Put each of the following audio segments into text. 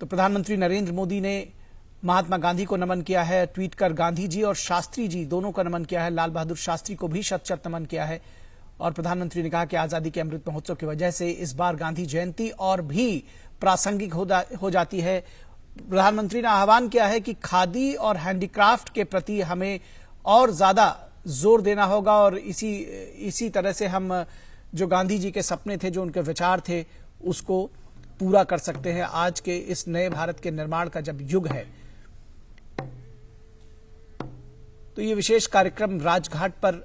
तो प्रधानमंत्री नरेंद्र मोदी ने महात्मा गांधी को नमन किया है। ट्वीट कर गांधी जी और शास्त्री जी दोनों को नमन किया है। लाल बहादुर शास्त्री को भी शत शत नमन किया है। और प्रधानमंत्री ने कहा कि आजादी के अमृत महोत्सव की वजह से इस बार गांधी जयंती और भी प्रासंगिक हो जाती है। प्रधानमंत्री ने आह्वान किया है कि खादी और हैंडीक्राफ्ट के प्रति हमें और ज्यादा जोर देना होगा और इसी तरह से हम जो गांधी जी के सपने थे, जो उनके विचार थे, उसको पूरा कर सकते हैं आज के इस नए भारत के निर्माण का जब युग है। तो ये विशेष कार्यक्रम राजघाट पर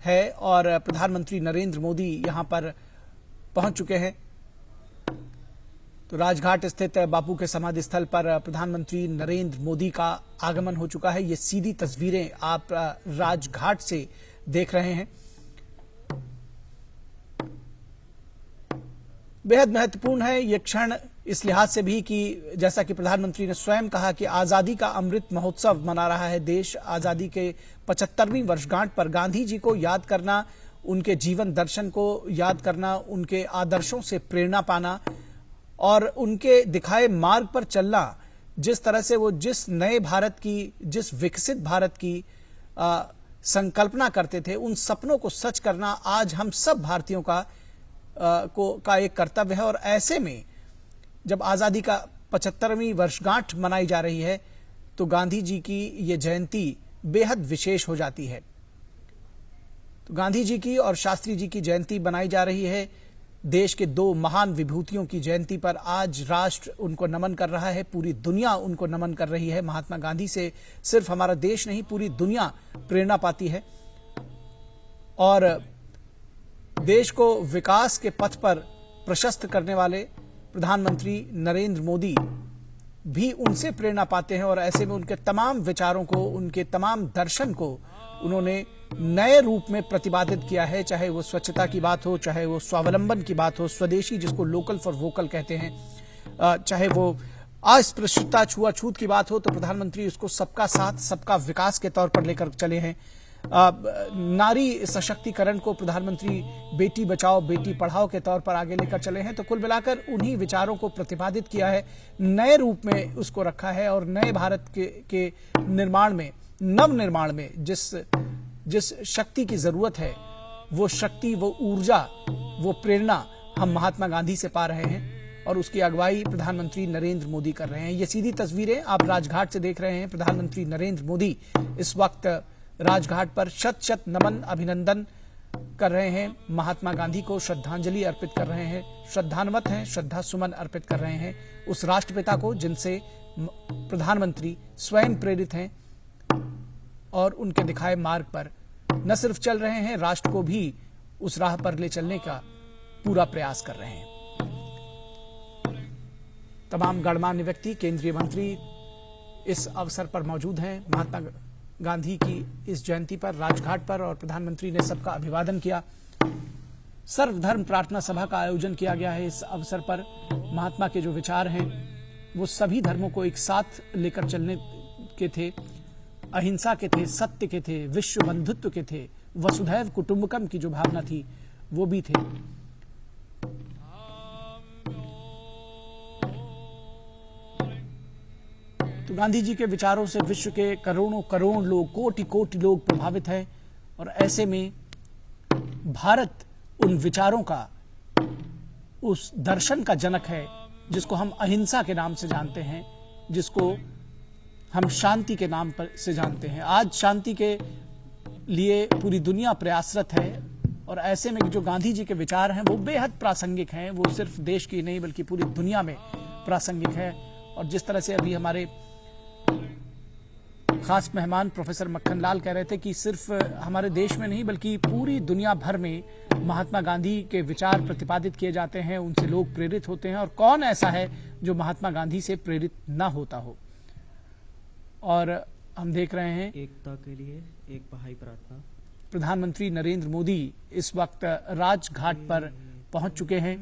है और प्रधानमंत्री नरेंद्र मोदी यहां पर पहुंच चुके हैं। तो राजघाट स्थित बापू के समाधि स्थल पर प्रधानमंत्री नरेंद्र मोदी का आगमन हो चुका है। ये सीधी तस्वीरें आप राजघाट से देख रहे हैं। बेहद महत्वपूर्ण है ये क्षण इस लिहाज से भी कि जैसा कि प्रधानमंत्री ने स्वयं कहा कि आजादी का अमृत महोत्सव मना रहा है देश। आजादी के 75वीं वर्षगांठ पर गांधी जी को याद करना, उनके जीवन दर्शन को याद करना, उनके आदर्शों से प्रेरणा पाना और उनके दिखाए मार्ग पर चलना, जिस तरह से वो जिस नए भारत की, जिस विकसित भारत की संकल्पना करते थे, उन सपनों को सच करना आज हम सब भारतीयों का एक कर्तव्य है। और ऐसे में जब आजादी का 75वीं वर्षगांठ मनाई जा रही है तो गांधी जी की ये जयंती बेहद विशेष हो जाती है। तो गांधी जी की और शास्त्री जी की जयंती बनाई जा रही है। देश के दो महान विभूतियों की जयंती पर आज राष्ट्र उनको नमन कर रहा है, पूरी दुनिया उनको नमन कर रही है। महात्मा गांधी से सिर्फ हमारा देश नहीं, पूरी दुनिया प्रेरणा पाती है और देश को विकास के पथ पर प्रशस्त करने वाले प्रधानमंत्री नरेंद्र मोदी भी उनसे प्रेरणा पाते हैं। और ऐसे में उनके तमाम विचारों को, उनके तमाम दर्शन को उन्होंने नए रूप में प्रतिपादित किया है। चाहे वो स्वच्छता की बात हो, चाहे वो स्वावलंबन की बात हो, स्वदेशी जिसको लोकल फॉर वोकल कहते हैं, चाहे वो अस्पृश्यता छुआछूत की बात हो, तो प्रधानमंत्री उसको सबका साथ सबका विकास के तौर पर लेकर चले हैं। नारी सशक्तिकरण को प्रधानमंत्री बेटी बचाओ बेटी पढ़ाओ के तौर पर आगे लेकर चले हैं। तो कुल मिलाकर उन्हीं विचारों को प्रतिपादित किया है, नए रूप में उसको रखा है और नए भारत के निर्माण में, नव निर्माण में जिस शक्ति की जरूरत है, वो शक्ति, वो ऊर्जा, वो प्रेरणा हम महात्मा गांधी से पा रहे हैं और उसकी अगुवाई प्रधानमंत्री नरेंद्र मोदी कर रहे हैं। ये सीधी तस्वीरें आप राजघाट से देख रहे हैं। प्रधानमंत्री नरेंद्र मोदी इस वक्त राजघाट पर शत शत नमन, अभिनंदन कर रहे हैं, महात्मा गांधी को श्रद्धांजलि अर्पित कर रहे हैं, श्रद्धान्वित हैं, श्रद्धा सुमन अर्पित कर रहे हैं उस राष्ट्रपिता को जिनसे प्रधानमंत्री स्वयं प्रेरित हैं और उनके दिखाए मार्ग पर न सिर्फ चल रहे हैं, राष्ट्र को भी उस राह पर ले चलने का पूरा प्रयास कर रहे हैं। तमाम गणमान्य व्यक्ति, केंद्रीय मंत्री इस अवसर पर मौजूद हैं। महात्मा गांधी की इस जयंती पर राजघाट पर और प्रधानमंत्री ने सबका अभिवादन किया। सर्वधर्म प्रार्थना सभा का आयोजन किया गया है। इस अवसर पर महात्मा के जो विचार हैं वो सभी धर्मों को एक साथ लेकर चलने के थे, अहिंसा के थे, सत्य के थे, विश्व बंधुत्व के थे, वसुधैव कुटुंबकम की जो भावना थी वो भी थे। तो गांधी जी के विचारों से विश्व के करोड़ों करोड़ लोग, कोटि कोटि लोग प्रभावित हैं और ऐसे में भारत उन विचारों का, उस दर्शन का जनक है जिसको हम अहिंसा के नाम से जानते हैं, जिसको हम शांति के नाम पर से जानते हैं। आज शांति के लिए पूरी दुनिया प्रयासरत है और ऐसे में जो गांधी जी के विचार हैं वो बेहद प्रासंगिक हैं। वो सिर्फ देश की नहीं बल्कि पूरी दुनिया में प्रासंगिक है। और जिस तरह से अभी हमारे खास मेहमान प्रोफेसर मक्खन लाल कह रहे थे कि सिर्फ हमारे देश में नहीं बल्कि पूरी दुनिया भर में महात्मा गांधी के विचार प्रतिपादित किए जाते हैं, उनसे लोग प्रेरित होते हैं और कौन ऐसा है जो महात्मा गांधी से प्रेरित ना होता हो। और हम देख रहे हैं एकता के लिए एक बहाई प्रार्थना। प्रधानमंत्री नरेंद्र मोदी इस वक्त राजघाट पर पहुंच चुके हैं।